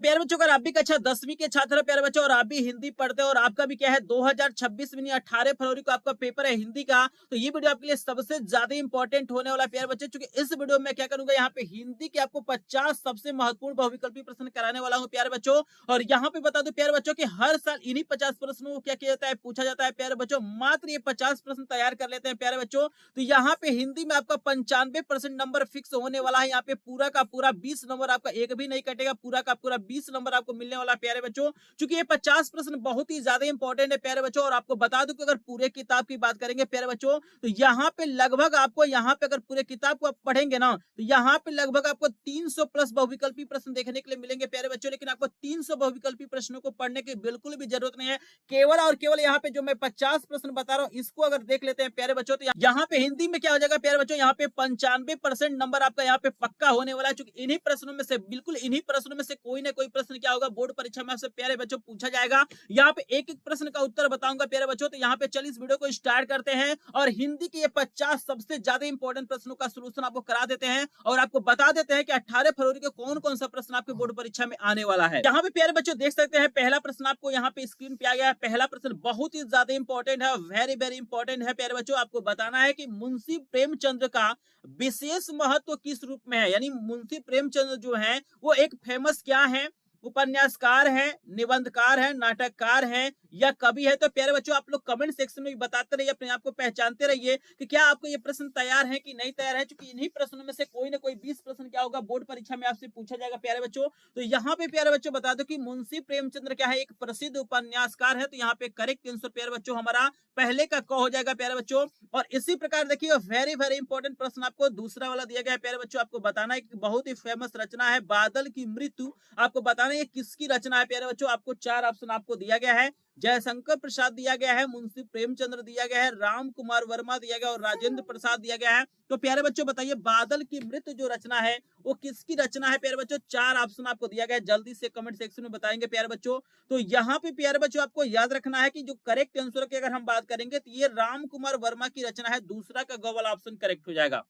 प्यारे बच्चों, अगर आप भी कक्षा 10वीं के छात्र हैं प्यारे बच्चों और आप भी हिंदी पढ़ते हो और आपका भी क्या है 2026 में 18 फरवरी को आपका पेपर है हिंदी का, तो ये वीडियो आपके लिए सबसे ज्यादा इंपॉर्टेंट होने वाला है प्यारे बच्चों। क्योंकि इस वीडियो में क्या करूंगा, यहाँ पे हिंदी के आपको 50 सबसे महत्वपूर्ण बहुविकल्पी प्रश्न कराने वाला हूँ प्यारे बच्चों। और यहाँ पे बता दो प्यारे बच्चों की हर साल इन्हीं 50 प्रश्नों को क्या किया जाता है, पूछा जाता है प्यारे बच्चों। मात्र ये 50 प्रश्न तैयार कर लेते हैं प्यारे बच्चों, तो यहाँ पे हिंदी में आपका 95% नंबर फिक्स होने वाला है। यहाँ पे पूरा का पूरा 20 नंबर आपका एक भी नहीं कटेगा, पूरा का पूरा 20 नंबर आपको मिलने वाला प्यारे बच्चों। क्योंकि ये 50 प्रश्न बहुत ही ज्यादा इंपॉर्टेंट है प्यारे बच्चों। और आपको बता दूं कि अगर पूरे किताब की बात करेंगे प्यारे बच्चों, तो यहाँ पे लगभग आपको यहाँ पे अगर पूरे किताब को आप पढ़ेंगे ना, तो यहाँ पे लगभग आपको 300 प्लस बहुविकल्पी प्रश्न देखने के लिए मिलेंगे प्यारे बच्चों। लेकिन आपको 300 बहुविकल्पी प्रश्नों को पढ़ने की बिल्कुल भी जरूरत नहीं है। केवल और केवल यहाँ पे जो मैं 50 प्रश्न बता रहा हूँ इसको अगर देख लेते हैं प्यारे बच्चों, तो यहाँ पे हिंदी में क्या हो जाएगा प्यारे बच्चों, यहाँ पे 95% नंबर आपका यहाँ पे पक्का होने वाला है। क्योंकि इन्हीं प्रश्नों में से, बिल्कुल इन्हीं प्रश्नों में से कोई ना कोई प्रश्न क्या होगा बोर्ड परीक्षा में आपसे प्यारे बच्चों पूछा जाएगा। यहाँ पे एक एक प्रश्न का उत्तर बताऊंगा प्यारे बच्चों। तो यहाँ पे चलिए इस वीडियो को स्टार्ट करते हैं और हिंदी के ये 50 सबसे ज्यादा इंपॉर्टेंट प्रश्नों का सोल्यूशन आपको करा देते हैं और आपको बता देते हैं कि 18 फरवरी को कौन कौन सा प्रश्न आपके बोर्ड परीक्षा में आने वाला है। यहाँ पे प्यारे बच्चों देख सकते हैं पहला प्रश्न आपको यहाँ पे स्क्रीन पे आ गया है। पहला प्रश्न बहुत ही ज्यादा इंपॉर्टेंट है, वेरी वेरी इंपॉर्टेंट है प्यारे बच्चों। आपको बताना है कि मुंशी प्रेमचंद्र का विशेष महत्व किस रूप में है। यानी मुंशी प्रेमचंद्र जो है वो एक फेमस क्या है, उपन्यासकार है, निबंधकार है, नाटककार है या कवि है। तो प्यारे बच्चों आप लोग कमेंट सेक्शन में बताते रहिए, अपने आप को पहचानते रहिए कि क्या आपको ये प्रश्न तैयार है कि नहीं तैयार है। क्योंकि इन्हीं प्रश्नों में से कोई ना कोई 20 प्रश्न क्या होगा बोर्ड परीक्षा में आपसे पूछा जाएगा प्यारे बच्चों। तो यहाँ पे प्यारे बच्चों बता दो कि मुंशी प्रेमचंद्र क्या है, एक प्रसिद्ध उपन्यासकार है। तो यहाँ पे करेक्ट आंसर प्यारे बच्चों हमारा पहले का क हो जाएगा प्यारे बच्चों। और इसी प्रकार देखिए वेरी वेरी इंपॉर्टेंट प्रश्न आपको दूसरा वाला दिया गया है प्यारे बच्चों। आपको बताना है कि बहुत ही फेमस रचना है बादल की मृत्यु। आपको बताना है ये किसकी रचना है प्यारे बच्चों। आपको 4 ऑप्शन आपको दिया गया है, जयशंकर प्रसाद दिया गया है, मुंशी प्रेमचंद्र दिया गया है, राम कुमार वर्मा दिया गया और राजेंद्र प्रसाद दिया गया है। तो प्यारे बच्चों बताइए बादल की मृत्यु जो रचना है वो किसकी रचना है प्यारे बच्चों। 4 ऑप्शन आपको दिया गया है, जल्दी से कमेंट सेक्शन में बताएंगे प्यारे बच्चों। तो यहाँ पे प्यारे बच्चों आपको याद रखना है कि जो करेक्ट आंसर की अगर हम बात करेंगे तो ये राम कुमार वर्मा की रचना है, दूसरा का ग वाला ऑप्शन करेक्ट हो जाएगा।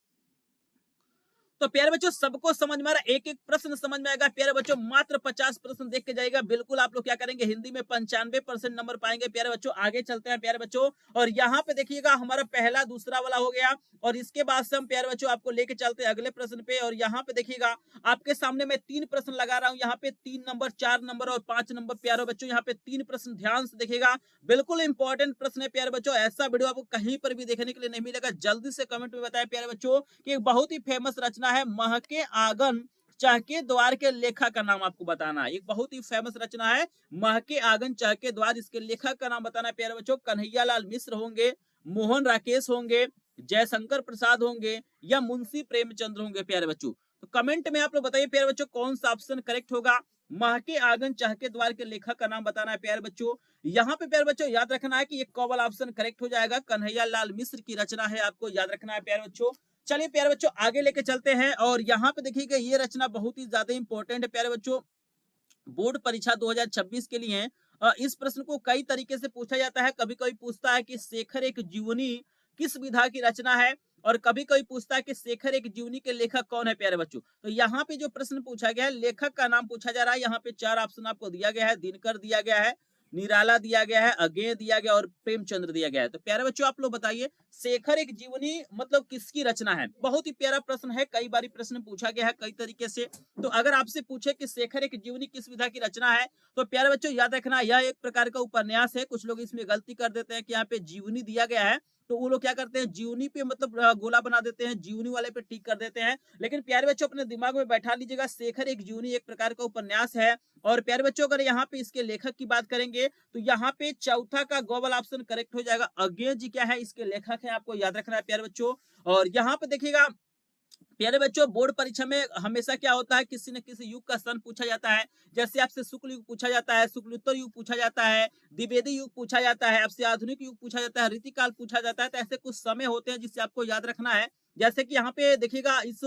तो प्यारे बच्चों सबको समझ में आ रहा, एक एक प्रश्न समझ में आएगा प्यारे बच्चों। मात्र 50 प्रश्न देख के जाएगा, बिल्कुल आप लोग क्या करेंगे हिंदी में 95% नंबर पाएंगे प्यारे बच्चों। आगे चलते हैं प्यारे बच्चों और यहाँ पे देखिएगा हमारा पहला दूसरा वाला हो गया और इसके बाद से हम प्यारे बच्चों आपको लेके चलते हैं अगले प्रश्न पे। और यहाँ पे देखिएगा आपके सामने मैं 3 प्रश्न लगा रहा हूँ, यहाँ पे 3 नंबर, 4 नंबर और 5 नंबर प्यारे बच्चों। यहाँ पे 3 प्रश्न ध्यान से देखिएगा, बिल्कुल इंपॉर्टेंट प्रश्न है प्यारे बच्चों। ऐसा वीडियो आपको कहीं पर भी देखने के लिए नहीं मिलेगा। जल्दी से कमेंट में बताएं प्यारे बच्चों कि एक बहुत ही फेमस रचना है महके आंगन चहके द्वार के लेखक का नाम आपको बताना है। एक बहुत ही फेमस रचना है महके आंगन चहके द्वार, इसके लेखक का नाम बताना है प्यारे बच्चों। कन्हैयालाल मिश्र होंगे, मोहन राकेश होंगे, जयशंकर प्रसाद होंगे या मुंशी प्रेमचंद्र होंगे प्यारे बच्चों। तो कमेंट में आप लोग बताइए प्यारे बच्चों कौन सा ऑप्शन करेक्ट होगा। महके आंगन चहके द्वार के लेखक का नाम बताना है प्यारे बच्चों। यहाँ पे प्यारे बच्चों याद रखना है कि ये क वाला ऑप्शन करेक्ट हो जाएगा, कन्हैयालाल मिश्र की रचना है, आपको याद रखना है प्यारे बच्चों। चलिए प्यारे बच्चों आगे लेके चलते हैं और यहाँ पे देखिएगा ये रचना बहुत ही ज्यादा इंपॉर्टेंट है प्यारे बच्चों बोर्ड परीक्षा 2026 के लिए। इस प्रश्न को कई तरीके से पूछा जाता है। कभी कभी पूछता है कि शेखर एक जीवनी किस विधा की रचना है और कभी कभी पूछता है कि शेखर एक जीवनी के लेखक कौन है प्यारे बच्चों। तो यहाँ पे जो प्रश्न पूछा गया है लेखक का नाम पूछा जा रहा है। यहाँ पे 4 ऑप्शन आपको दिया गया है, दिनकर दिया गया है, निराला दिया गया है, अज्ञेय दिया गया और प्रेमचंद्र दिया गया है। तो प्यारे बच्चों आप लोग बताइए शेखर एक जीवनी मतलब किसकी रचना है। बहुत ही प्यारा प्रश्न है, कई बार प्रश्न पूछा गया है कई तरीके से। तो अगर आपसे पूछे कि शेखर एक जीवनी किस विधा की रचना है, तो प्यारे बच्चों याद रखना यह एक प्रकार का उपन्यास है। कुछ लोग इसमें गलती कर देते हैं कि यहाँ पे जीवनी दिया गया है तो वो लोग क्या करते हैं जीवनी पे मतलब गोला बना देते हैं, जीवनी वाले पे टिक कर देते हैं। लेकिन प्यारे बच्चों अपने दिमाग में बैठा लीजिएगा शेखर एक जीवनी एक प्रकार का उपन्यास है। और प्यारे बच्चों अगर यहाँ पे इसके लेखक की बात करेंगे तो यहाँ पे चौथा का ग वाला ऑप्शन करेक्ट हो जाएगा। अज्ञेय जी क्या है इसके लेखक है, आपको याद रखना है प्यारे बच्चों। और यहाँ पे देखिएगा प्यारे बच्चों बोर्ड परीक्षा में हमेशा क्या होता है किसी न किसी युग का सन पूछा जाता है। जैसे आपसे शुक्ल युग पूछा जाता है, शुक्लोत्तर युग पूछा जाता है, द्विवेदी युग पूछा जाता है, आपसे आधुनिक युग पूछा जाता है, रीतिकाल पूछा जाता है। तो ऐसे कुछ समय होते हैं जिससे आपको याद रखना है। जैसे कि यहाँ पे देखिएगा इस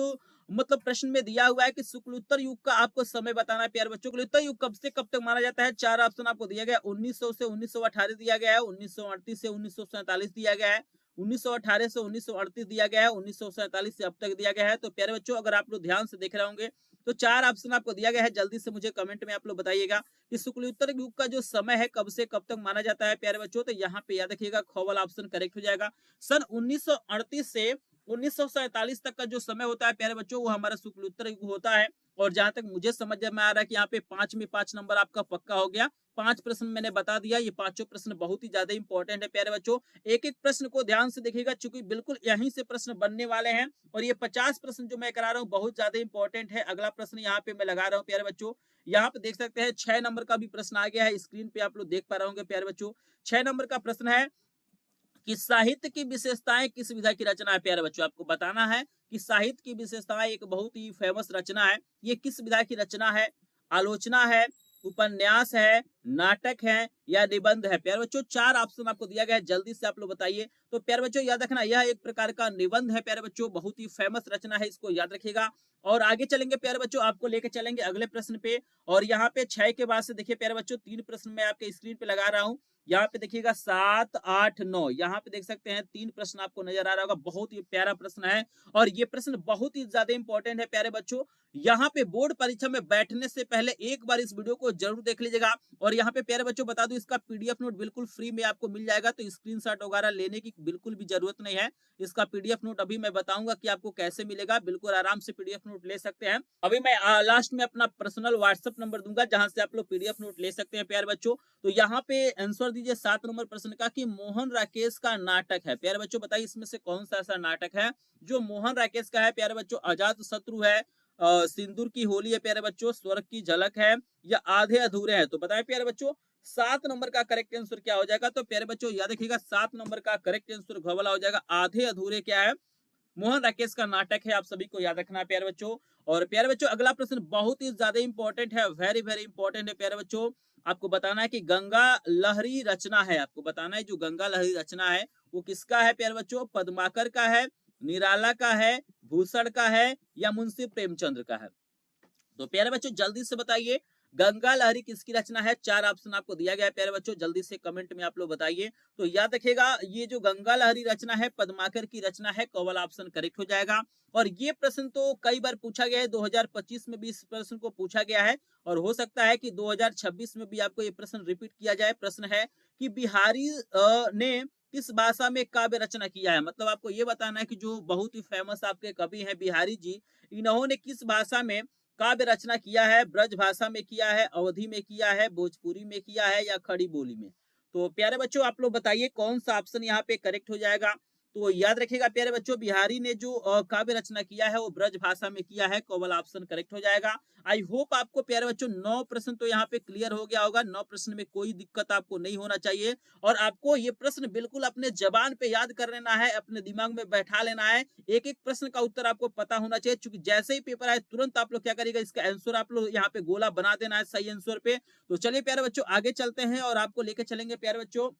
मतलब प्रश्न में दिया हुआ है कि शुक्लोत्तर युग का आपको समय बताना है प्यारे बच्चों। शुक्लोत्तर युग कब से कब तक माना जाता है। 4 ऑप्शन आपको दिया गया, 1900 से 1918 दिया गया है, 1938 से 1947 दिया गया है, 1918 से 1938 दिया गया है, 1947 से अब तक दिया गया है। तो प्यारे बच्चों अगर आप लोग ध्यान से देख रहे होंगे तो 4 ऑप्शन आपको दिया गया है, जल्दी से मुझे कमेंट में आप लोग बताइएगा कि शुक्लोत्तर युग का जो समय है कब से कब तक माना जाता है प्यारे बच्चों। तो यहाँ पे याद रखिएगा ख वाला ऑप्शन करेक्ट हो जाएगा। सन 1938 से 1947 तक का जो समय होता है प्यारे बच्चों वो हमारा शुक्लोत्तर युग होता है। और जहां तक मुझे समझ में आ रहा है कि यहाँ पे 5 में 5 नंबर आपका पक्का हो गया। 5 प्रश्न मैंने बता दिया, ये पांचों प्रश्न बहुत ही ज्यादा इंपॉर्टेंट है प्यारे बच्चों। एक एक प्रश्न को ध्यान से देखिएगा क्योंकि बिल्कुल यहीं से प्रश्न बनने वाले हैं। और ये 50 प्रश्न जो मैं करा रहा हूँ बहुत ज्यादा इंपॉर्टेंट है। अगला प्रश्न यहाँ पे मैं लगा रहा हूँ प्यारे बच्चों, यहाँ पे देख सकते हैं 6 नंबर का भी प्रश्न आ गया है, स्क्रीन पे आप लोग देख पा रहे होंगे प्यारे बच्चों। 6 नंबर का प्रश्न है कि साहित्य की विशेषताएं किस विधा की रचना है प्यारे बच्चों। आपको बताना है कि साहित्य की विशेषताएं एक बहुत ही फेमस रचना है, ये किस विधा की रचना है। आलोचना है, उपन्यास है, नाटक है या निबंध है। प्यारे बच्चों 4 ऑप्शन आपको दिया गया है, जल्दी से आप लोग बताइए। तो प्यारे बच्चों याद रखना यह एक प्रकार का निबंध है प्यारे बच्चों, बहुत ही फेमस रचना है, इसको याद रखिएगा। और आगे चलेंगे प्यारे बच्चों, आपको लेके चलेंगे अगले प्रश्न पे। और यहाँ पे 6 के बाद से देखिए प्यारे बच्चों 3 प्रश्न मैं आपके स्क्रीन पे लगा रहा हूँ। यहाँ पे देखिएगा 7, 8, 9, यहाँ पे देख सकते हैं 3 प्रश्न आपको नजर आ रहा होगा। बहुत ही प्यारा प्रश्न है और ये प्रश्न बहुत ही ज्यादा इंपॉर्टेंट है प्यारे बच्चों। यहाँ पे बोर्ड परीक्षा में बैठने से पहले एक बार इस वीडियो को जरूर देख लीजिएगा। और यहाँ पे प्यारे बच्चों बता दूं इसका पीडीएफ नोट बिल्कुल फ्री में आपको मिल जाएगा, तो स्क्रीनशॉट वगैरह लेने की बिल्कुल भी जरूरत नहीं है। इसका पीडीएफ नोट अभी मैं बताऊंगा कि आपको कैसे मिलेगा, बिल्कुल आराम से पीडीएफ नोट ले सकते हैं। अभी मैं लास्ट में अपना पर्सनल व्हाट्सएप नंबर दूंगा जहां से आप लोग पीडीएफ नोट ले सकते हैं प्यारे बच्चों। तो यहाँ पे आंसर दीजिए 7 नंबर प्रश्न का कि मोहन राकेश का नाटक है। प्यारे बच्चों बताइए इसमें से कौन सा ऐसा नाटक है जो मोहन राकेश का है प्यारे बच्चों। अजात शत्रु है, सिंदूर की होली है प्यारे बच्चों, स्वर्ग की झलक है या आधे अधूरे हैं। तो बताएं प्यारे बच्चों 7 नंबर का करेक्ट आंसर क्या हो जाएगा। तो प्यारे बच्चों याद रखिएगा 7 नंबर का करेक्ट आंसर घ वाला हो जाएगा। आधे अधूरे क्या है, मोहन राकेश का नाटक है, आप सभी को याद रखना है प्यारे बच्चों। और प्यारे बच्चों अगला प्रश्न बहुत ही ज्यादा इंपॉर्टेंट है, वेरी वेरी इंपॉर्टेंट है प्यारे बच्चों। आपको बताना है कि गंगा लहरी रचना है, आपको बताना है जो गंगा लहरी रचना है वो किसका है प्यारे बच्चों। पद्माकर का है, निराला का है, भूषण का है या मुंशी प्रेमचंद्र का है। तो प्यारे बच्चों जल्दी से बताइए गंगा लहरी किसकी रचना है। 4 ऑप्शन आपको दिया गया है प्यारे बच्चों, जल्दी से कमेंट में आप लोग बताइए। तो याद रखिएगा ये जो गंगा लहरी रचना है पद्माकर की रचना है, क वाला ऑप्शन करेक्ट हो जाएगा। और ये प्रश्न तो कई बार पूछा गया है, 2025 में भी इस प्रश्न को पूछा गया है और हो सकता है कि 2026 में भी आपको ये प्रश्न रिपीट किया जाए। प्रश्न है कि बिहारी ने किस भाषा में काव्य रचना किया है। मतलब आपको ये बताना है कि जो बहुत ही फेमस आपके कवि हैं बिहारी जी, इन्होंने किस भाषा में काव्य रचना किया है। ब्रज भाषा में किया है, अवधी में किया है, भोजपुरी में किया है या खड़ी बोली में। तो प्यारे बच्चों आप लोग बताइए कौन सा ऑप्शन यहाँ पे करेक्ट हो जाएगा। तो याद रखिएगा प्यारे बच्चों बिहारी ने जो काव्य रचना किया है वो ब्रज भाषा में किया है, क वाला ऑप्शन करेक्ट हो जाएगा। आई होप आपको प्यारे बच्चों 9 प्रश्न तो यहाँ पे क्लियर हो गया होगा। 9 प्रश्न में कोई दिक्कत आपको नहीं होना चाहिए और आपको ये प्रश्न बिल्कुल अपने जबान पे याद कर लेना है, अपने दिमाग में बैठा लेना है। एक एक प्रश्न का उत्तर आपको पता होना चाहिए, क्योंकि जैसे ही पेपर आए तुरंत आप लोग क्या करिएगा इसका आंसर आप लोग यहाँ पे गोला बना देना है सही आंसर पे। तो चलिए प्यारे बच्चों आगे चलते हैं और आपको लेके चलेंगे प्यारे बच्चों।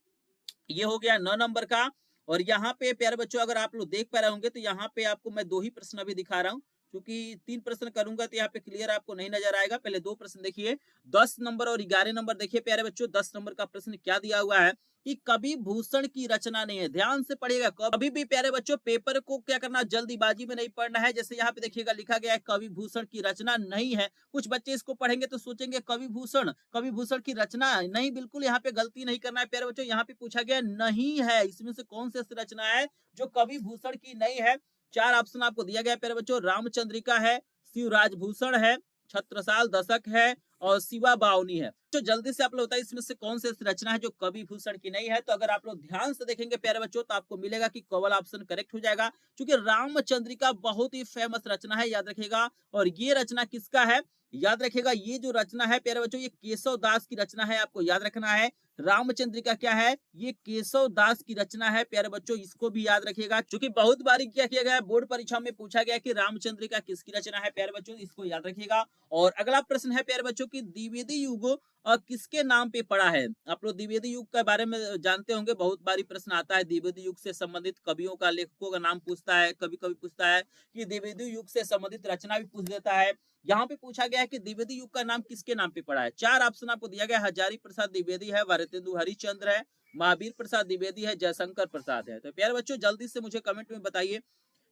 ये हो गया 9 नंबर का। और यहाँ पे प्यारे बच्चों अगर आप लोग देख पा रहे होंगे तो यहाँ पे आपको मैं 2 ही प्रश्न अभी दिखा रहा हूँ, क्योंकि 3 प्रश्न करूंगा तो यहाँ पे क्लियर आपको नहीं नजर आएगा। पहले 2 प्रश्न देखिए, 10 नंबर और 11 नंबर देखिए प्यारे बच्चों। 10 नंबर का प्रश्न क्या दिया हुआ है कि कवि भूषण की रचना नहीं है। ध्यान से पढ़िएगा, कभी भी प्यारे बच्चों पेपर को क्या करना जल्दीबाजी में नहीं पढ़ना है। जैसे यहाँ पे देखिएगा लिखा गया है कवि भूषण की रचना नहीं है। कुछ बच्चे इसको पढ़ेंगे तो सोचेंगे कवि भूषण की रचना नहीं, बिल्कुल यहाँ पे गलती नहीं करना है प्यारे बच्चों। यहाँ पे पूछा गया नहीं है, इसमें से कौन सी रचना है जो कवि भूषण की नहीं है। 4 ऑप्शन आपको दिया गया प्यारे बच्चों, रामचंद्रिका है, शिवराज भूषण है, छत्रसाल दशक है और शिवा बावनी है। तो जल्दी से आप लोग बताइए इसमें से कौन सी रचना है जो कवि भूषण की नहीं है। तो अगर आप लोग ध्यान से देखेंगे प्यारे बच्चों तो आपको मिलेगा कि क वाला ऑप्शन करेक्ट हो जाएगा, क्योंकि रामचंद्रिका बहुत ही फेमस रचना है, याद रखिएगा। और ये रचना किसका है, याद रखिएगा ये जो रचना है प्यारे बच्चों ये केशव दास की रचना है, आपको याद रखना है। रामचंद्रिका क्या है, ये केशव दास की रचना है प्यारे बच्चों, इसको भी याद रखिएगा, क्योंकि बहुत बार क्या किया गया बोर्ड परीक्षा में पूछा गया कि रामचंद्रिका किसकी रचना है प्यारे बच्चों, इसको याद रखिएगा। और अगला प्रश्न है प्यारे बच्चों की द्विवेदी युग किसके नाम पे पड़ा है। आप लोग द्विवेदी युग के बारे में जानते होंगे, बहुत बारी प्रश्न आता है द्विवेदी युग से संबंधित कवियों का, लेखकों का नाम पूछता है, कभी कभी पूछता है कि द्विवेदी युग से संबंधित रचना भी पूछ देता है। यहाँ पे पूछा गया है कि द्विवेदी युग का नाम किसके नाम पे पड़ा है। 4 ऑप्शन आपको दिया गया, हजारी प्रसाद द्विवेदी है, भारतेंदु हरिश्चंद्र है, महावीर प्रसाद द्विवेदी है, जयशंकर प्रसाद है। तो प्यारे बच्चों जल्दी से मुझे कमेंट में बताइए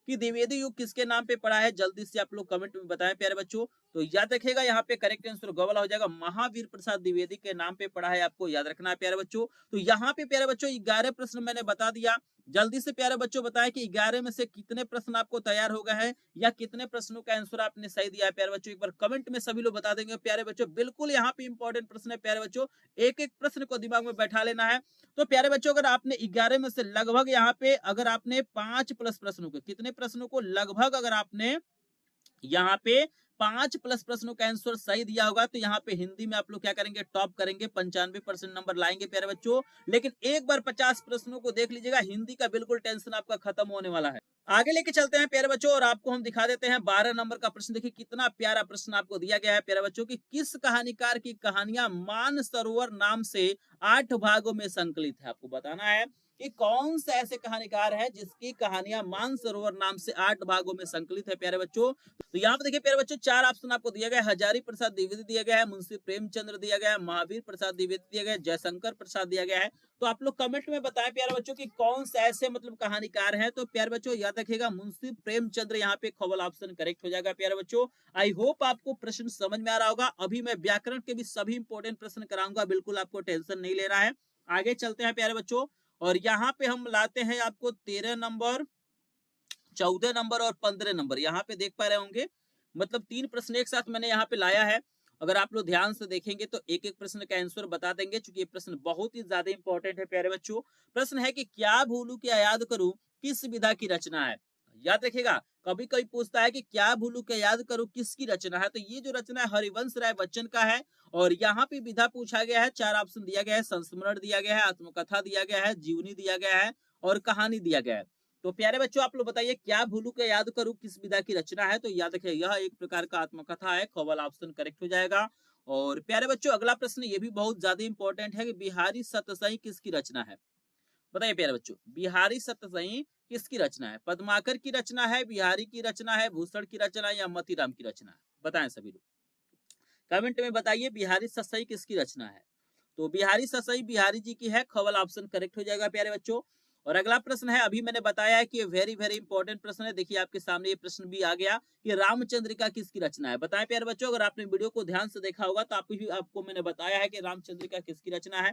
कि द्विवेदी युग किसके नाम पे पड़ा है, जल्दी से आप लोग कमेंट में बताएं प्यारे बच्चों। तो याद रखिएगा यहाँ पे करेक्ट आंसर गवाला हो जाएगा, महावीर प्रसाद द्विवेदी के नाम पे पड़ा है, आपको याद रखना है प्यारे बच्चों। तो यहाँ पे प्यारे बच्चों 11 प्रश्न मैंने बता दिया। जल्दी से प्यारे बच्चों बताएं कि 11 में से कितने प्रश्न आपको तैयार हो गए हैं या कितने प्रश्नों का आंसर आपने सही दिया है प्यारे बच्चों। एक बार कमेंट में सभी लोग बता देंगे प्यारे बच्चों। बिल्कुल यहाँ पे इंपॉर्टेंट प्रश्न है प्यारे बच्चों, एक एक प्रश्न को दिमाग में बैठा लेना है। तो प्यारे बच्चों अगर आपने 11 में से लगभग यहाँ पे अगर आपने 5 प्लस प्रश्नों के कितने प्रश्नों को लगभग अगर आपने यहाँ पे 5 प्लस प्रश्नों का आंसर सही दिया होगा तो यहाँ पे हिंदी में आप लोग क्या करेंगे, टॉप करेंगे, 95% नंबर लाएंगे प्यारे बच्चों। लेकिन एक बार 50 प्रश्नों को देख लीजिएगा, हिंदी का बिल्कुल टेंशन आपका खत्म होने वाला है। आगे लेके चलते हैं प्यारे बच्चों और आपको हम दिखा देते हैं 12 नंबर का प्रश्न। देखिए कितना प्यारा प्रश्न आपको दिया गया है प्यारे बच्चों की, किस कहानीकार की कहानियां मानसरोवर नाम से 8 भागों में संकलित है। आपको बताना है कि कौन सा ऐसे कहानीकार है जिसकी कहानियां मानसरोवर नाम से 8 भागों में संकलित है प्यारे बच्चों। तो यहाँ पे देखिए प्यारे बच्चों 4 ऑप्शन आपको दिया गया है, हजारी प्रसाद द्विवेदी दिया गया है, मुंशी प्रेमचंद्र दिया गया है, महावीर प्रसाद द्विवेदी दिया गया है, जयशंकर प्रसाद दिया गया है। तो आप लोग कमेंट में बताएं प्यारे बच्चों की कौन से ऐसे मतलब कहानीकार हैं। तो प्यारे बच्चों याद रखिएगा मुंशी प्रेमचंद्र यहाँ पे खबल ऑप्शन करेक्ट हो जाएगा प्यारे बच्चों। आई होप आपको प्रश्न समझ में आ रहा होगा। अभी मैं व्याकरण के भी सभी इंपोर्टेंट प्रश्न कराऊंगा, बिल्कुल आपको टेंशन नहीं लेना है। आगे चलते हैं प्यारे बच्चों और यहाँ पे हम लाते हैं आपको 13 नंबर, 14 नंबर और 15 नंबर। यहाँ पे देख पा रहे होंगे मतलब 3 प्रश्न एक साथ मैंने यहाँ पे लाया है। अगर आप लोग ध्यान से देखेंगे तो एक एक प्रश्न का आंसर बता देंगे, क्योंकि ये प्रश्न बहुत ही ज्यादा इंपॉर्टेंट है प्यारे बच्चों। प्रश्न है कि क्या भूलू क्या याद करूं किस विधा की रचना है। याद रखिएगा कभी कभी पूछता है कि क्या भूलू क्या याद करूं किसकी रचना है, तो ये जो रचना है हरिवंश राय बच्चन का है। और यहाँ पे विधा पूछा गया है, 4 ऑप्शन दिया गया है, संस्मरण दिया गया है, आत्मकथा दिया गया है, जीवनी दिया गया है और कहानी दिया गया है। तो प्यारे बच्चों आप लोग बताइए क्या भूलू के याद करूं किस विधा की रचना है। तो याद रखिए यह एक प्रकार का आत्मकथा है, खबल ऑप्शन करेक्ट हो जाएगा। और प्यारे बच्चों अगला प्रश्न ये भी बहुत ज्यादा इंपॉर्टेंट है कि बिहारी सतसई किसकी रचना है। बताइए प्यारे बच्चों बिहारी सतसई किसकी रचना है, पद्माकर की रचना है, बिहारी की रचना है, भूषण की रचना है या मतीराम की रचना है। बताएं सभी लोग कमेंट में बताइए बिहारी सतसई किसकी रचना है। तो बिहारी सतसई बिहारी जी की है, खबल ऑप्शन करेक्ट हो जाएगा प्यारे बच्चों। और अगला प्रश्न है, अभी मैंने बताया है कि ये वेरी वेरी इंपॉर्टेंट प्रश्न है। देखिए आपके सामने ये प्रश्न भी आ गया कि रामचंद्रिका किसकी रचना है। बताएं प्यारे बच्चों अगर आपने वीडियो को ध्यान से देखा होगा तो आपको मैंने बताया है कि रामचंद्रिका किसकी रचना है।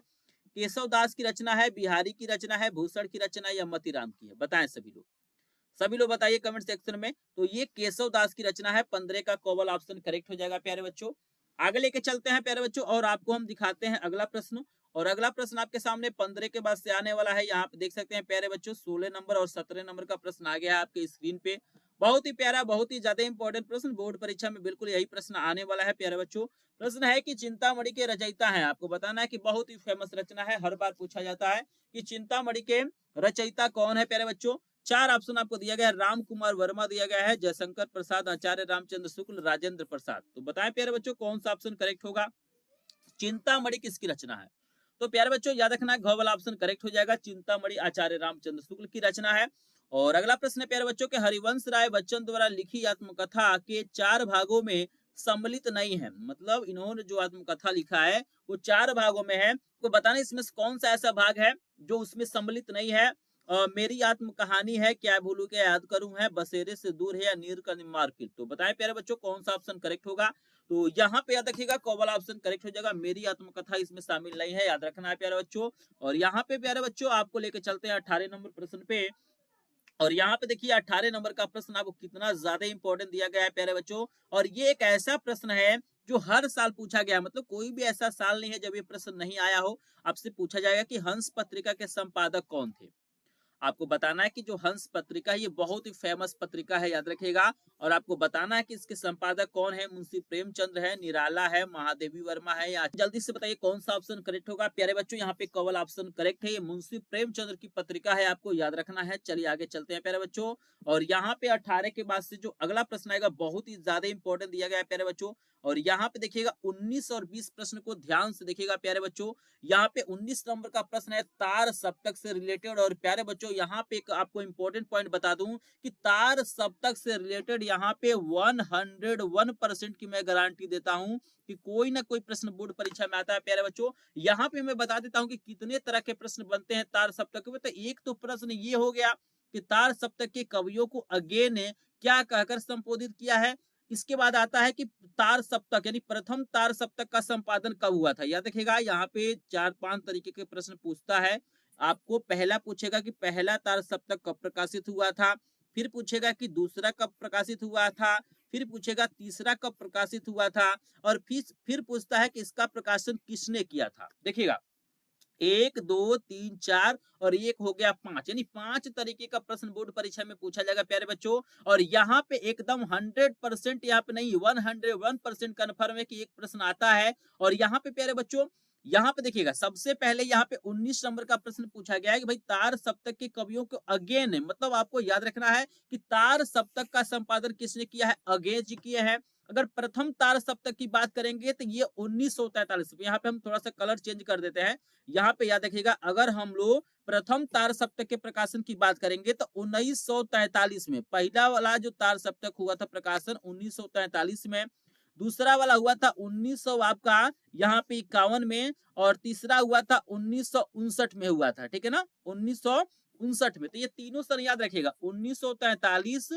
केशव दास की रचना है, बिहारी की रचना है, भूषण की रचना या मतीराम की है। बताएं सभी लोग बताइए कमेंट सेक्शन में। तो ये केशव दास की रचना है, 15 का कोवल ऑप्शन करेक्ट हो जाएगा प्यारे बच्चों। आगे लेके चलते हैं प्यारे बच्चों और आपको हम दिखाते हैं अगला प्रश्न। और अगला प्रश्न आपके सामने 15 के बाद से आने वाला है। यहाँ पे देख सकते हैं प्यारे बच्चों 16 नंबर और 17 नंबर का प्रश्न आ गया है आपके स्क्रीन पे। बहुत ही प्यारा बहुत ही ज्यादा इंपॉर्टेंट प्रश्न, बोर्ड परीक्षा में बिल्कुल यही प्रश्न आने वाला है प्यारे बच्चों। प्रश्न है कि चिंतामणि के रचयिता है। आपको बताना है कि बहुत ही फेमस रचना है, हर बार पूछा जाता है कि चिंतामणि के रचयिता कौन है प्यारे बच्चों। 4 ऑप्शन आपको दिया गया है, राम कुमार वर्मा दिया गया है, जयशंकर प्रसाद, आचार्य रामचंद्र शुक्ल, राजेंद्र प्रसाद। तो बताएं प्यारे बच्चों कौन सा ऑप्शन करेक्ट होगा, चिंतामणि किसकी रचना है। तो प्यारे बच्चों याद रखना घ वाला ऑप्शन करेक्ट हो जाएगा, चिंतामणि आचार्य रामचंद्र शुक्ल की रचना है। और अगला प्रश्न है प्यारे बच्चों के हरिवंश राय बच्चन द्वारा लिखी आत्मकथा के 4 भागों में सम्मिलित नहीं है। मतलब इन्होंने जो आत्मकथा लिखा है वो 4 भागों में है। तो बताना इसमें कौन सा ऐसा भाग है जो उसमें सम्मिलित नहीं है। मेरी आत्म कहानी है, क्या भूलू क्या याद करूं है, बसेरे से दूर है या नीर का मार्केट। तो बताएं प्यारे बच्चों कौन सा ऑप्शन करेक्ट होगा। तो यहाँ पे याद रखिएगा कोवल ऑप्शन करेक्ट हो जाएगा, मेरी आत्मकथा इसमें शामिल नहीं है, याद रखना है प्यारे बच्चों। और यहाँ पे प्यारे बच्चों आपको लेकर चलते हैं 18 नंबर प्रश्न पे। और यहाँ पे देखिए 18 नंबर का प्रश्न आपको कितना ज्यादा इंपॉर्टेंट दिया गया है प्यारे बच्चों। और ये एक ऐसा प्रश्न है जो हर साल पूछा गया, मतलब कोई भी ऐसा साल नहीं है जब ये प्रश्न नहीं आया हो। आपसे पूछा जाएगा कि हंस पत्रिका के संपादक कौन थे। आपको बताना है कि जो हंस पत्रिका है ये बहुत ही फेमस पत्रिका है, याद रखिएगा। और आपको बताना है कि इसके संपादक कौन है, मुंशी प्रेमचंद्र है, निराला है, महादेवी वर्मा है या जल्दी से बताइए कौन सा ऑप्शन करेक्ट होगा। प्यारे बच्चों यहाँ पे कवल ऑप्शन करेक्ट है, ये मुंशी प्रेमचंद्र की पत्रिका है, आपको याद रखना है। चलिए आगे चलते हैं प्यारे बच्चों। और यहाँ पे 18 के बाद से जो अगला प्रश्न आएगा बहुत ही ज्यादा इंपॉर्टेंट दिया गया है प्यारे बच्चों। और यहाँ पे देखिएगा 19 और 20 प्रश्न को ध्यान से देखिएगा प्यारे बच्चों। यहाँ पे 19 नंबर का प्रश्न है तार सप्तक से रिलेटेड। और प्यारे बच्चों यहाँ पे एक आपको इंपॉर्टेंट पॉइंट बता दूं कि तार सप्तक से रिलेटेड यहाँ पे 101% की मैं गारंटी देता हूं कि कोई ना कोई प्रश्न बोर्ड परीक्षा में आता है प्यारे बच्चों। यहाँ पे मैं बता देता हूं कि कितने तरह के प्रश्न बनते हैं तार सप्तक में। तो एक तो प्रश्न ये हो गया कि तार सप्तक के कवियों को अगेन क्या कहकर संबोधित किया है। इसके बाद आता है कि तार सप्तक यानी प्रथम तार सप्तक का संपादन कब हुआ था। याद रखिएगा यहाँ पे 4-5 तरीके के प्रश्न पूछता है आपको। पहला पूछेगा कि पहला तार सप्तक कब प्रकाशित हुआ था, फिर पूछेगा कि दूसरा कब प्रकाशित हुआ था, फिर पूछेगा तीसरा कब प्रकाशित हुआ था, और फिर पूछता है कि इसका प्रकाशन किसने किया था। देखिएगा 1, 2, 3, 4 और एक हो गया 5, यानी 5 तरीके का प्रश्न बोर्ड परीक्षा में पूछा जाएगा प्यारे बच्चों। और यहाँ पे एकदम 100% यहाँ पे नहीं 101% कन्फर्म है कि एक प्रश्न आता है। और यहाँ पे प्यारे बच्चों यहाँ पे देखिएगा सबसे पहले यहाँ पे 19 नंबर का प्रश्न पूछा गया है कि भाई तार सप्तक के कवियों को अगेन मतलब आपको याद रखना है कि तार सप्तक का संपादन किसने किया है, अगेन जी किए हैं। अगर प्रथम तार सप्तक की बात करेंगे तो ये 1943, यहाँ पे हम थोड़ा सा कलर चेंज कर देते हैं। यहाँ पे याद रखिएगा अगर हम लोग प्रथम तार सप्तक के प्रकाशन की बात करेंगे तो 1943 में पहला वाला जो तार सप्तक हुआ था प्रकाशन 1943 में, दूसरा वाला हुआ था 1900 आपका यहाँ पे 51 में, और तीसरा हुआ था 1959 में हुआ था। ठीक है ना, 1959 में। तो ये तीनों सन याद रखिएगा 1943,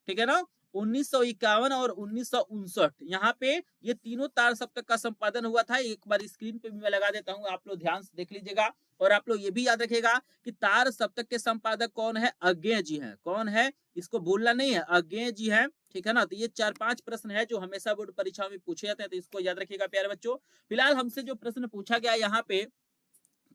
ठीक है ना, 1951 और 1959, यहाँ पे ये तीनों तार सप्तक का संपादन हुआ था। एक बार स्क्रीन पे भी मैं लगा देता हूँ, आप लोग ध्यान से देख लीजिएगा। और आप लोग ये भी याद रखिएगा कि तार सप्तक के संपादक कौन है, अज्ञेय जी हैं। कौन है, इसको भूलना नहीं है, अज्ञेय जी हैं। ठीक है ना, तो ये 4-5 प्रश्न है जो हमेशा बोर्ड परीक्षा में पूछे जाते हैं, तो इसको याद रखिएगा प्यारे बच्चों। फिलहाल हमसे जो प्रश्न पूछा गया यहाँ पे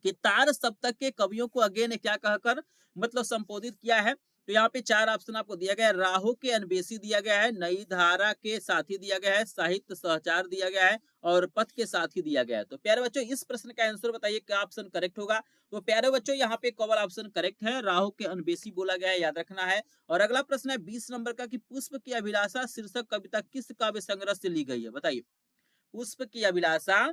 कि तार सप्तक के कवियों को अगेन क्या कहकर मतलब संबोधित किया है, तो यहाँ पे 4 ऑप्शन आपको दिया गया है। राहो के अनबेसी दिया गया है, नई धारा के साथी दिया गया है, साहित्य सहचार दिया गया है, और पथ के साथी दिया गया है। तो प्यारे बच्चों इस प्रश्न का आंसर बताइए क्या ऑप्शन करेक्ट होगा। तो प्यारे बच्चों यहाँ पे कवर ऑप्शन करेक्ट है, राहो के अनबेसी बोला गया है, याद रखना है। और अगला प्रश्न है 20 नंबर का कि पुष्प की अभिलाषा शीर्षक कविता किस काव्य संग्रह से ली गई है, बताइए। पुष्प की अभिलाषा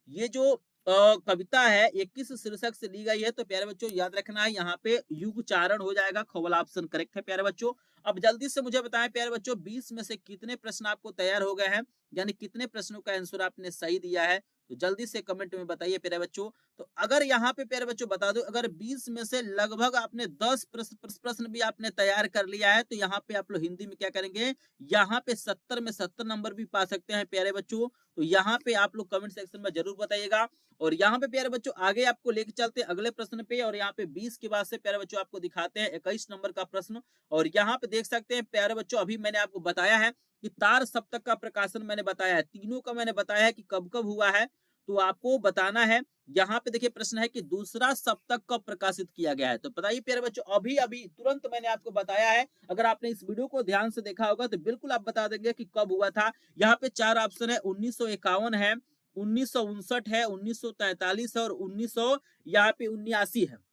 ये जो कविता है ये किस शीर्षक से ली गई है, तो प्यारे बच्चों याद रखना है यहाँ पे युगचारण हो जाएगा, खवल ऑप्शन करेक्ट है प्यारे बच्चों। अब जल्दी से मुझे बताएं प्यारे बच्चों 20 में से कितने प्रश्न आपको तैयार हो गए हैं, यानी कितने प्रश्नों का आंसर आपने सही दिया है, तो जल्दी से कमेंट में बताइए प्यारे बच्चों। तो अगर यहाँ पे प्यारे बच्चों बता दो अगर 20 में से लगभग आपने 10 प्रश्न भी आपने तैयार कर लिया है, तो यहाँ पे आप लोग हिंदी में क्या करेंगे, यहाँ पे 70 में 70 नंबर भी पा सकते हैं प्यारे बच्चों। तो यहाँ पे आप लोग कमेंट सेक्शन में जरूर बताइएगा। और यहाँ पे प्यारे बच्चों आगे आपको लेके चलते हैं अगले प्रश्न पे, और यहाँ पे 20 के बाद से प्यारे बच्चों आपको दिखाते हैं 21 नंबर का प्रश्न। और यहाँ पे देख सकते हैं प्यारे बच्चों अभी मैंने आपको बताया है कि तार सप्तक का प्रकाशन मैंने बताया है, तीनों का मैंने बताया है कि कब कब हुआ है, तो आपको बताना है। यहाँ पे देखिए प्रश्न है कि दूसरा सप्तक कब प्रकाशित किया गया है, तो बताइए प्यारे बच्चों अभी अभी तुरंत मैंने आपको बताया है। अगर आपने इस वीडियो को ध्यान से देखा होगा तो बिल्कुल आप बता देंगे कि कब हुआ था। यहाँ पे 4 ऑप्शन है, 1951 है, 1959 है, 1943 है, और 1900 यहाँ पे 79 है।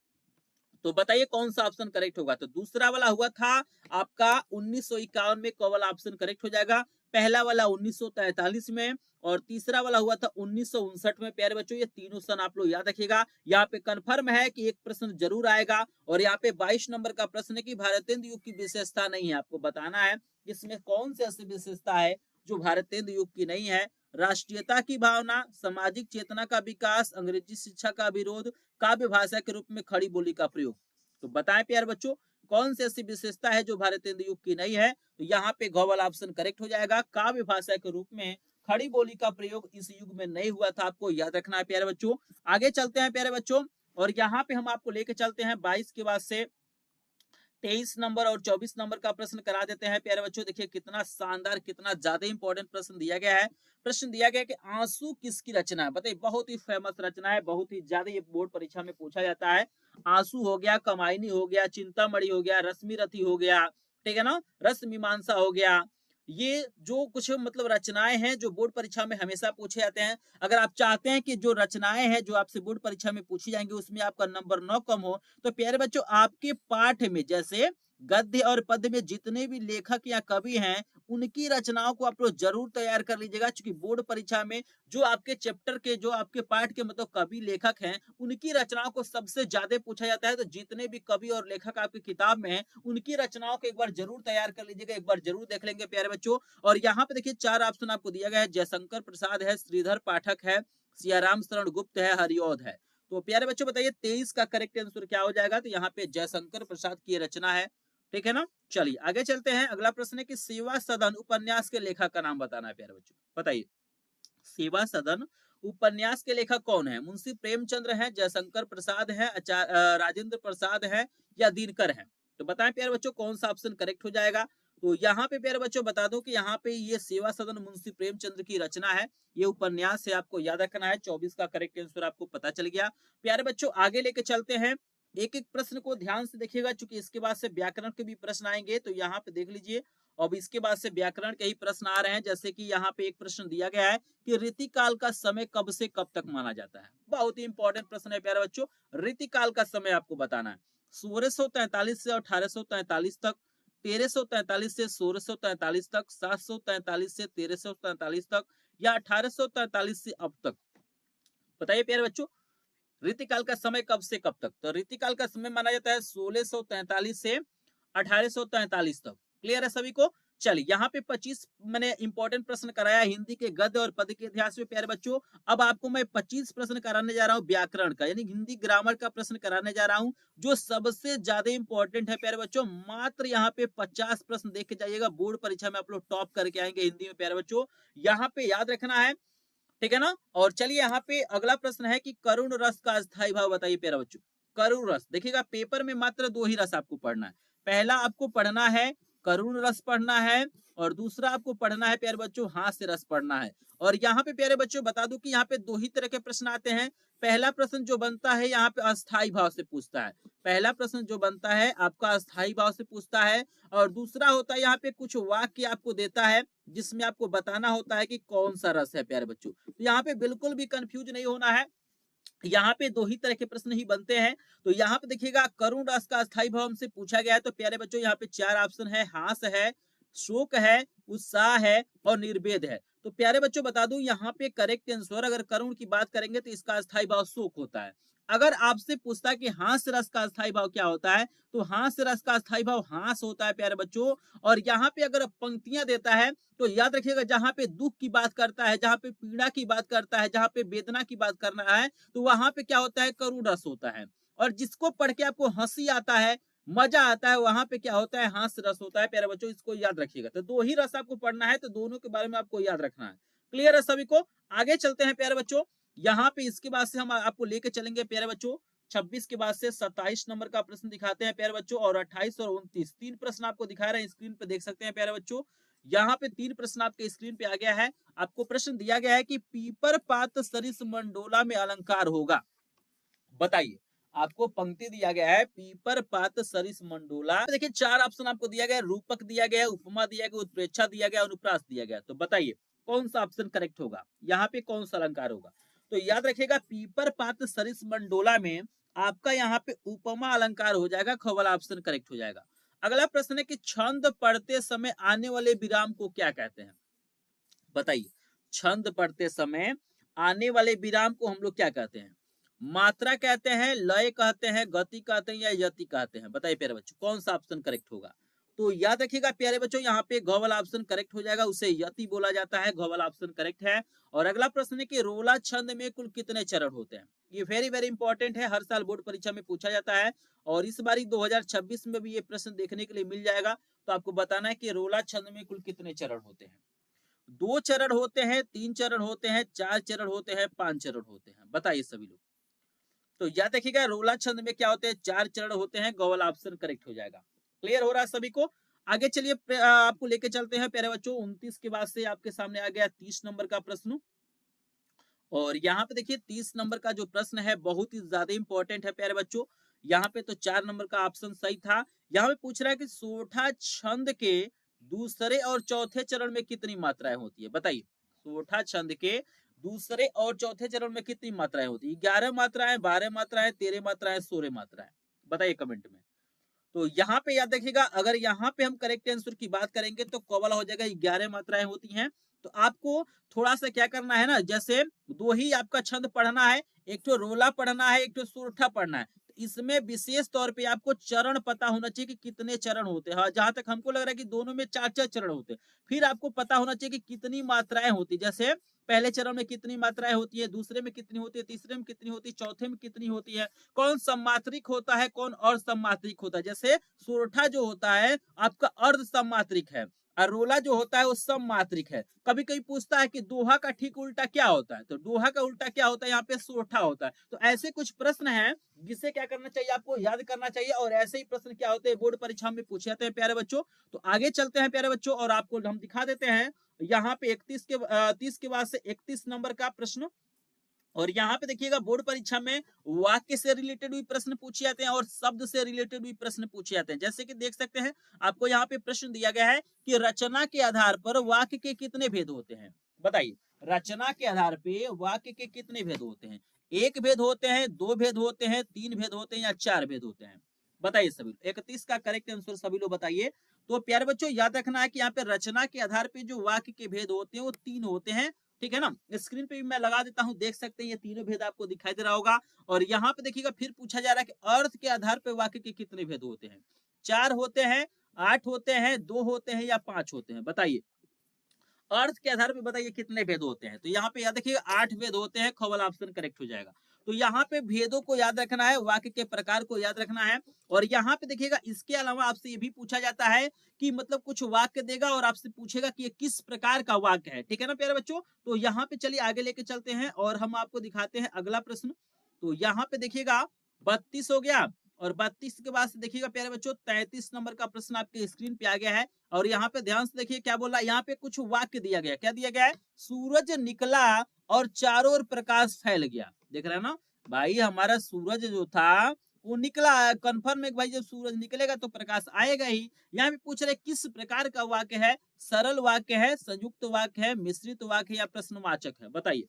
तो बताइए कौन सा ऑप्शन करेक्ट होगा। तो दूसरा वाला हुआ था आपका 1951 में, कौन ऑप्शन करेक्ट हो जाएगा। पहला वाला 1943 में, और तीसरा वाला हुआ था 1959 में। प्यारे बच्चों ये तीनों सन आप लोग याद रखिएगा। यहाँ पे कंफर्म है कि एक प्रश्न जरूर आएगा। और यहाँ पे 22 नंबर का प्रश्न है कि भारतेंदु युग की विशेषता नहीं है, आपको बताना है इसमें कौन सी ऐसी विशेषता है जो भारतेंदु युग की नहीं है। राष्ट्रीयता की भावना, सामाजिक चेतना का विकास, अंग्रेजी शिक्षा का विरोध, काव्य भाषा के रूप में खड़ी बोली का प्रयोग। तो बताएं प्यारे बच्चों कौन सी ऐसी विशेषता है जो भारतेंदु युग की नहीं है, तो यहाँ पे घ वाला ऑप्शन करेक्ट हो जाएगा। काव्य भाषा के रूप में खड़ी बोली का प्रयोग इस युग में नहीं हुआ था, आपको याद रखना है प्यारे बच्चों। आगे चलते हैं प्यारे बच्चों, और यहाँ पे हम आपको लेके चलते हैं 22 के बाद से 23 नंबर और 24 नंबर का प्रश्न करा देते हैं प्यारे बच्चों। देखिए कितना शानदार, कितना ज्यादा इंपॉर्टेंट प्रश्न दिया गया है। प्रश्न दिया गया कि आंसू किसकी रचना है, बताइए। बहुत ही फेमस रचना है, बहुत ही ज्यादा ये बोर्ड परीक्षा में पूछा जाता है। आंसू हो गया, कमायनी हो गया, चिंतामणि हो गया, रश्मि रथी हो गया, ठीक है ना, रस मीमांसा हो गया। ये जो कुछ मतलब रचनाएं हैं जो बोर्ड परीक्षा में हमेशा पूछे जाते हैं। अगर आप चाहते हैं कि जो रचनाएं हैं जो आपसे बोर्ड परीक्षा में पूछी जाएंगी उसमें आपका नंबर 9 कम हो, तो प्यारे बच्चों आपके पाठ में जैसे गद्य और पद्य में जितने भी लेखक या कवि हैं उनकी रचनाओं को आप लोग जरूर तैयार कर लीजिएगा, क्योंकि बोर्ड परीक्षा में जो आपके चैप्टर के, जो आपके पाठ के मतलब कवि लेखक हैं उनकी रचनाओं को सबसे ज्यादा पूछा जाता है। तो जितने भी कवि और लेखक आपकी किताब में हैं उनकी रचनाओं को एक बार जरूर तैयार कर लीजिएगा, एक बार जरूर देख लेंगे प्यारे बच्चों। और यहाँ पे देखिए 4 ऑप्शन आपको दिया गया है, जयशंकर प्रसाद है, श्रीधर पाठक है, सियाराम शरण गुप्त है, हरिऔध है। तो प्यारे बच्चों बताइए 23 का करेक्ट आंसर क्या हो जाएगा? तो यहाँ पे जयशंकर प्रसाद की रचना है, ठीक है ना। चलिए आगे चलते हैं। अगला प्रश्न है कि सेवा सदन उपन्यास के लेखक का नाम बताना है प्यारे बच्चों, बताइए। सेवा सदन उपन्यास के लेखक कौन है? मुंशी प्रेमचंद्र है, जयशंकर प्रसाद है, राजेंद्र प्रसाद है या दिनकर है? तो बताएं प्यारे बच्चों कौन सा ऑप्शन करेक्ट हो जाएगा। तो यहाँ पे प्यारे बच्चों बता दो कि यहाँ पे ये सेवा सदन मुंशी प्रेमचंद्र की रचना है, ये उपन्यास है, आपको याद रखना है। 24 का करेक्ट आंसर आपको पता चल गया। प्यारे बच्चों आगे लेके चलते हैं, एक एक प्रश्न को ध्यान से देखिएगा, चूंकि इसके बाद से व्याकरण के भी प्रश्न आएंगे। तो यहाँ पे देख लीजिए, अब इसके बाद से व्याकरण के ही प्रश्न आ रहे हैं। जैसे कि यहाँ पे एक प्रश्न दिया गया है कि ऋतुकाल का समय कब से कब तक माना जाता है। बहुत ही इंपॉर्टेंट प्रश्न है प्यारे बच्चों। ऋतुकाल का समय आपको बताना है 1643 से 1843 तक, 1343 से 1643 तक, 743 से 1343 तक या 1843 से अब तक। बताइए प्यारे बच्चों ऋतुकाल का समय कब से कब तक। तो ऋतुकाल का समय माना जाता है 1643 से 1843 तक। क्लियर है सभी को। चलिए यहाँ पे 25 मैंने इंपॉर्टेंट प्रश्न कराया हिंदी के गद्य और पद्य के इतिहास में प्यारे बच्चों। अब आपको मैं 25 प्रश्न कराने जा रहा हूँ व्याकरण का, यानी हिंदी ग्रामर का प्रश्न कराने जा रहा हूँ, जो सबसे ज्यादा इंपॉर्टेंट है प्यारे बच्चों। मात्र यहाँ पे 50 प्रश्न देख के जाइएगा, बोर्ड परीक्षा में आप लोग टॉप करके आएंगे हिंदी में प्यारे बच्चों। यहाँ पे याद रखना है, ठीक है ना। और चलिए यहाँ पे अगला प्रश्न है कि करुण रस का अस्थाई भाव बताइए प्यारे बच्चों। करुण रस देखिएगा, पेपर में मात्र 2 ही रस आपको पढ़ना है। पहला आपको पढ़ना है करुण रस पढ़ना है, और दूसरा आपको पढ़ना है प्यारे बच्चों हास्य रस पढ़ना है। और यहाँ पे प्यारे बच्चों बता दूं कि यहाँ पे 2 ही तरह के प्रश्न आते हैं। पहला प्रश्न जो बनता है यहाँ पे अस्थाई भाव से पूछता है, पहला प्रश्न जो बनता है आपका अस्थाई भाव से पूछता है। और दूसरा होता है यहाँ पे कुछ वाक्य आपको देता है, जिसमें आपको बताना होता है कि कौन सा रस है प्यारे बच्चों। तो यहाँ पे बिल्कुल भी कंफ्यूज नहीं होना है, यहाँ पे 2 ही तरह के प्रश्न ही बनते हैं। तो यहाँ पे देखिएगा करुण रस का अस्थाई भाव हमसे पूछा गया है। तो प्यारे बच्चों यहाँ पे 4 ऑप्शन है, हास है, शोक है, उत्साह है और निर्वेद है। तो प्यारे बच्चों बता दूं यहाँ पे करेक्ट आंसर अगर करुण की बात करेंगे तो इसका अस्थाई भाव शोक होता है। अगर आपसे पूछता है कि हास्य रस का अस्थाई भाव क्या होता है, तो हास्य रस का अस्थाई भाव हास होता है प्यारे बच्चों। और यहाँ पे अगर पंक्तियां देता है तो याद रखिएगा, जहां पे दुख की बात करता है, जहां पे पीड़ा की बात करता है, जहां पे वेदना की बात करना है, तो वहां पे क्या होता है करुण रस होता है। और जिसको पढ़ के आपको हंसी आता है, मजा आता है, वहां पे क्या होता है हास्य रस होता है प्यारे बच्चों। इसको याद रखिएगा। तो 2 ही रस आपको पढ़ना है, तो दोनों के बारे में आपको याद रखना है। क्लियर है सभी को। आगे चलते हैं प्यारे बच्चों। यहाँ पे इसके बाद से हम आपको लेके चलेंगे प्यारे बच्चों 26 के बाद से 27 नंबर का प्रश्न दिखाते हैं प्यारे बच्चों, और 28 और 29 3 प्रश्न आपको दिखा रहे हैं, स्क्रीन पे देख सकते हैं प्यारे बच्चों। यहाँ पे 3 प्रश्न आपके स्क्रीन पे आ गया है। आपको प्रश्न दिया गया है कि पीपर पात सरिस मंडोला में अलंकार होगा। बताइए, आपको पंक्ति दिया गया है पीपर पात सरिस मंडोला। देखिए 4 ऑप्शन आपको दिया गया है, रूपक दिया गया है, उपमा दिया गया, उत्प्रेक्षा दिया गया, अनुप्रास दिया गया। तो बताइए कौन सा ऑप्शन करेक्ट होगा, यहाँ पे कौन सा अलंकार होगा। तो याद रखिएगा पीपर पात सरिस मंडोला में आपका यहाँ पे उपमा अलंकार हो जाएगा, ख वाला ऑप्शन करेक्ट हो जाएगा। अगला प्रश्न है कि छंद पढ़ते समय आने वाले विराम को क्या कहते हैं। बताइए, छंद पढ़ते समय आने वाले विराम को हम लोग क्या कहते हैं। मात्रा कहते हैं, लय कहते हैं, गति कहते हैं या यति कहते हैं। बताइए प्यारे बच्चों कौन सा ऑप्शन करेक्ट होगा। तो याद रखिएगा प्यारे बच्चों यहाँ पे घ वाला ऑप्शन करेक्ट हो जाएगा, उसे यति बोला जाता है, घ वाला ऑप्शन करेक्ट है। और अगला प्रश्न है कि रोला छंद में कुल कितने चरण होते हैं। ये वेरी वेरी इंपॉर्टेंट है, हर साल बोर्ड परीक्षा में पूछा जाता है, और इस बार 2026 में भी ये प्रश्न देखने के लिए मिल जाएगा। तो आपको बताना है कि रोला छंद में कुल कितने चरण होते हैं। 2 चरण होते हैं, 3 चरण होते हैं, 4 चरण होते हैं, 5 चरण होते हैं। बताइए सभी लोग। तो याद देखिएगा रोला छंद में क्या होते हैं, 4 चरण होते हैं, ग वाला ऑप्शन करेक्ट हो जाएगा। क्लियर हो रहा है सभी को। आगे चलिए आपको लेके चलते हैं प्यारे बच्चों 29 के बाद से आपके सामने आ गया 30 नंबर का प्रश्न। और यहाँ पे देखिए 30 नंबर का जो प्रश्न है बहुत ही ज्यादा इंपॉर्टेंट है प्यारे बच्चों। यहाँ पे तो 4 नंबर का ऑप्शन सही था। यहाँ पे पूछ रहा है कि सोठा छंद के दूसरे और चौथे चरण में कितनी मात्राएं होती है। बताइए, सोठा छंद के दूसरे और चौथे चरण में कितनी मात्राएं होती है। 11 मात्राएं, 12 मात्राएं, 13 मात्राएं, 16 मात्राएं। बताइए कमेंट में। तो यहाँ पे याद रखिएगा, अगर यहाँ पे हम करेक्ट आंसर की बात करेंगे तो क वाला हो जाएगा 11 मात्राएं होती हैं। तो आपको थोड़ा सा क्या करना है ना, जैसे 2 ही आपका छंद पढ़ना है, एक तो रोला पढ़ना है, एक तो सोरठा पढ़ना है। इसमें विशेष तौर पे आपको चरण पता होना चाहिए कि कितने चरण होते हैं। हाँ, जहां तक हमको लग रहा है कि दोनों में 4-4 चरण होते हैं। फिर आपको पता होना चाहिए कि कितनी मात्राएं होती, जैसे पहले चरण में कितनी मात्राएं होती है, दूसरे में कितनी होती है, तीसरे में कितनी होती है, चौथे में कितनी होती है, कौन सम्मात्रिक होता है, कौन अर्ध सम्मात्रिक होता है। जैसे सोरठा जो होता है आपका अर्ध सम्मात्रिक है, अरोला जो होता है वो सम्मात्रिक है। कभी कभी पूछता है कि दोहा का ठीक उल्टा क्या होता है, तो दोहा का उल्टा क्या होता है, यहाँ पे सोरठा होता है। तो ऐसे कुछ प्रश्न हैं जिसे क्या करना चाहिए, आपको याद करना चाहिए। और ऐसे ही प्रश्न क्या होते हैं बोर्ड परीक्षा में पूछे जाते हैं प्यारे बच्चों। तो आगे चलते हैं प्यारे बच्चों और आपको हम दिखा देते हैं यहाँ पे 30 के बाद से 31 नंबर का प्रश्न। और यहाँ पे देखिएगा बोर्ड परीक्षा में वाक्य से रिलेटेड भी प्रश्न पूछे जाते हैं और शब्द से रिलेटेड भी प्रश्न पूछे जाते हैं। जैसे कि देख सकते हैं आपको यहाँ पे प्रश्न दिया गया है कि रचना के आधार पर वाक्य के कितने भेद होते हैं। बताइए, रचना के आधार पे वाक्य के कितने भेद होते हैं। एक भेद होते हैं, दो भेद होते हैं, तीन भेद होते हैं या चार भेद होते हैं। बताइए सभी, 31 का करेक्ट आंसर सभी लोग बताइए। तो प्यारे बच्चों याद रखना है कि यहाँ पे रचना के आधार पे जो वाक्य के भेद होते हैं वो तीन होते हैं। ठीक है ना, स्क्रीन पे भी मैं लगा देता हूं, देख सकते हैं ये तीनों भेद आपको दिखाई दे रहा होगा। और यहाँ पे देखिएगा फिर पूछा जा रहा है कि अर्थ के आधार पे वाक्य के कितने भेद होते हैं। 4 होते हैं, 8 होते हैं, 2 होते हैं या 5 होते हैं। बताइए अर्थ के आधार पे बताइए कितने भेद होते हैं। तो यहाँ पे याद रखिए 8 भेद होते हैं, ख वाला ऑप्शन करेक्ट हो जाएगा। तो यहाँ पे भेदों को याद रखना है, वाक्य के प्रकार को याद रखना है। और यहाँ पे देखिएगा इसके अलावा आपसे ये भी पूछा जाता है कि मतलब कुछ वाक्य देगा और आपसे पूछेगा कि ये किस प्रकार का वाक्य है। ठीक है ना प्यारे बच्चों, तो यहाँ पे चलिए आगे लेके चलते हैं और हम आपको दिखाते हैं अगला प्रश्न। तो यहाँ पे देखिएगा 32 हो गया और 32 के बाद से देखिएगा प्यारे बच्चों 33 नंबर का प्रश्न आपके स्क्रीन पे आ गया है। और यहाँ पे ध्यान से देखिए क्या बोल रहा है, यहाँ पे कुछ वाक्य दिया गया। क्या दिया गया है, सूरज निकला और चारों ओर प्रकाश फैल गया। देख रहे हैं ना भाई, हमारा सूरज जो था वो निकला है, कन्फर्म है भाई जब सूरज निकलेगा तो प्रकाश आएगा ही। यहाँ पे पूछ रहे किस प्रकार का वाक्य है, सरल वाक्य है, संयुक्त वाक्य है, मिश्रित वाक्य या प्रश्नवाचक है। बताइए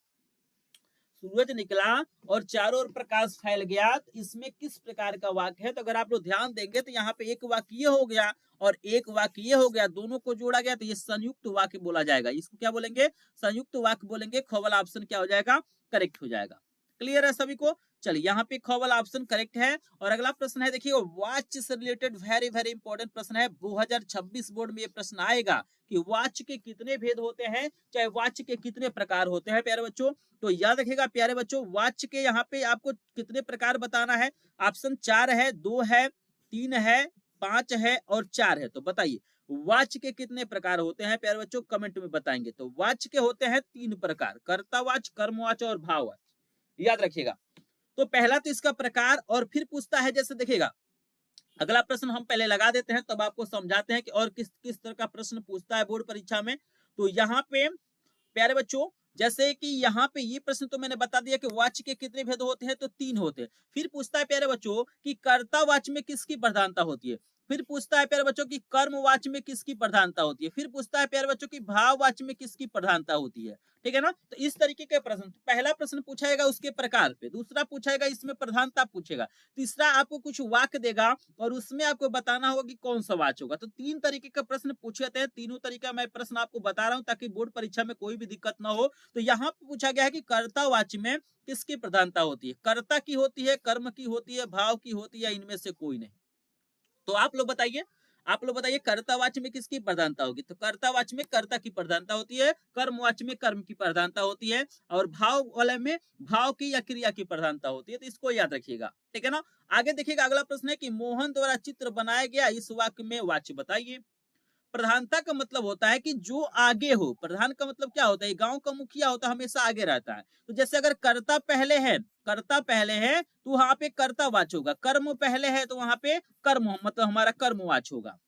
सूरज निकला और चारों ओर प्रकाश फैल गया, तो इसमें किस प्रकार का वाक्य है। तो अगर आप लोग ध्यान देंगे तो यहाँ पे एक वाक्य ये हो गया और एक वाक्य ये हो गया, दोनों को जोड़ा गया तो ये संयुक्त वाक्य बोला जाएगा। इसको क्या बोलेंगे, संयुक्त वाक्य बोलेंगे। ख वाला ऑप्शन क्या हो जाएगा, करेक्ट हो जाएगा। क्लियर है सभी को। चलिए यहाँ पे ख वाला ऑप्शन करेक्ट है। और अगला प्रश्न है देखिए वॉच से रिलेटेड वेरी वेरी इंपॉर्टेंट प्रश्न है। 2026 बोर्ड में ये प्रश्न आएगा कि वॉच के कितने भेद होते हैं, चाहे वॉच के कितने प्रकार होते हैं प्यारे बच्चों। तो याद रखिएगा प्यारे बच्चों वॉच के यहाँ पे आपको कितने प्रकार बताना है। ऑप्शन 4 है, 2 है, 3 है, 5 है और 4 है। तो बताइए वॉच के कितने प्रकार होते हैं प्यारे बच्चों, कमेंट में बताएंगे। तो वॉच के होते हैं 3 प्रकार, कर्ता वॉच, कर्म वॉच और भाव वॉच। याद रखिएगा। तो पहला तो इसका प्रकार, और फिर पूछता है जैसे देखिएगा अगला प्रश्न हम पहले लगा देते हैं तब आपको समझाते हैं कि और किस किस तरह का प्रश्न पूछता है बोर्ड परीक्षा में। तो यहाँ पे प्यारे बच्चों जैसे कि यहाँ पे ये प्रश्न तो मैंने बता दिया कि वाच्य के कितने भेद होते हैं, तो 3 होते हैं। फिर पूछता है प्यारे बच्चों कि कर्ता वाच्य में किसकी प्रधानता होती है। फिर पूछता है प्यारे बच्चों की कर्म वाच्य में किसकी प्रधानता होती है। फिर पूछता है प्यारे बच्चों की भाव वाच्य में किसकी प्रधानता होती है। ठीक है ना, तो इस तरीके के प्रश्न, पहला प्रश्न पूछाएगा उसके प्रकार पे, दूसरा पूछाएगा इसमें प्रधानता पूछेगा, तीसरा आपको कुछ वाक्य देगा और उसमें आपको बताना होगा कि कौन सा वाच्य होगा। तो 3 तरीके के प्रश्न पूछे जाते हैं। तीनों तरीका मैं प्रश्न आपको बता रहा हूं ताकि बोर्ड परीक्षा में कोई भी दिक्कत ना हो। तो यहाँ पे पूछा गया है कि कर्ता वाच्य में किसकी प्रधानता होती है। कर्ता की होती है, कर्म की होती है, भाव की होती है, इनमें से कोई नहीं। तो आप लोग बताइए कर्तावाच्य में किसकी प्रधानता होगी। तो कर्तावाच्य में कर्ता की प्रधानता होती है, कर्मवाच्य में कर्म की प्रधानता होती है और भाव वाले में भाव की या क्रिया की प्रधानता होती है। तो इसको याद रखिएगा। ठीक है ना, आगे देखिएगा अगला प्रश्न है कि मोहन द्वारा चित्र बनाया गया इस वाक्य में वाच्य बताइए। प्रधानता का मतलब होता है कि जो आगे हो। प्रधान का मतलब क्या होता है, गांव का मुखिया होता है, हमेशा आगे रहता है। तो जैसे अगर कर्ता पहले है तो वहां पे कर्तावाच्य होगा, कर्म पहले है तो वहां पे कर्म मतलब हमारा कर्मवाच्य होगा।